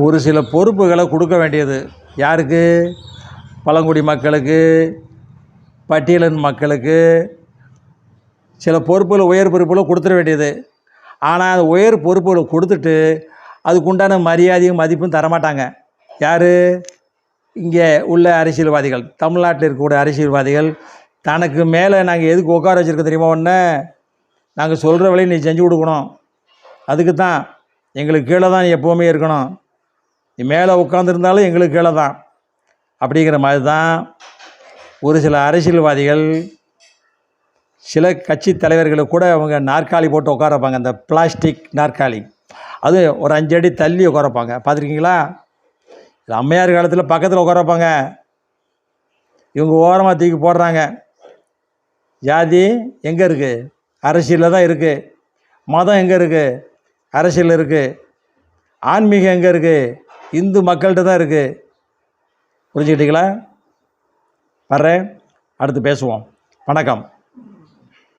ஒரு சில பொறுப்புகளை கொடுக்க வேண்டியது யாருக்கு? பழங்குடி மக்களுக்கு, பட்டியலின் மக்களுக்கு சில பொறுப்புகளை, உயர் பொறுப்புகளை கொடுத்துட வேண்டியது. ஆனால் அந்த உயர் பொறுப்புகளை கொடுத்துட்டு அதுக்குண்டான மரியாதையும் மதிப்பும் தரமாட்டாங்க. யார்? இங்கே உள்ள அரசியல்வாதிகள், தமிழ்நாட்டில் இருக்கக்கூடிய அரசியல்வாதிகள். தனக்கு மேலே நாங்கள் எதுக்கு உட்கார வச்சுருக்க தெரியுமா? ஒன்று, நாங்கள் சொல்கிற வேலையை நீ செஞ்சு கொடுக்கணும். அதுக்கு தான் எங்களுக்கு கீழே தான் நீ எப்போவுமே இருக்கணும். நீ மேலே உட்காந்துருந்தாலும் எங்களுக்கு கீழே தான். அப்படிங்கிற மாதிரி தான் ஒரு சில அரசியல்வாதிகள், சில கட்சி தலைவர்களை கூட அவங்க நாற்காலி போட்டு உட்கார வைப்பாங்க. அந்த பிளாஸ்டிக் நாற்காலி, அது ஒரு 5 அடி தள்ளி உட்கார வைப்பாங்க. பார்த்துருக்கீங்களா? அம்மையார் காலத்தில் பக்கத்தில் உட்கார வைப்பாங்க. இவங்க ஓரமாக தூக்கி போடுறாங்க. ஜாதி எங்கே இருக்குது? அரசியலில் தான் இருக்குது. மதம் எங்கே இருக்குது? அரசியல் இருக்குது. ஆன்மீகம் எங்கே இருக்குது? இந்து மக்கள்கிட்ட தான் இருக்குது. புரிஞ்சுக்கிட்டீங்களா? வர்றேன், அடுத்து பேசுவோம். வணக்கம்.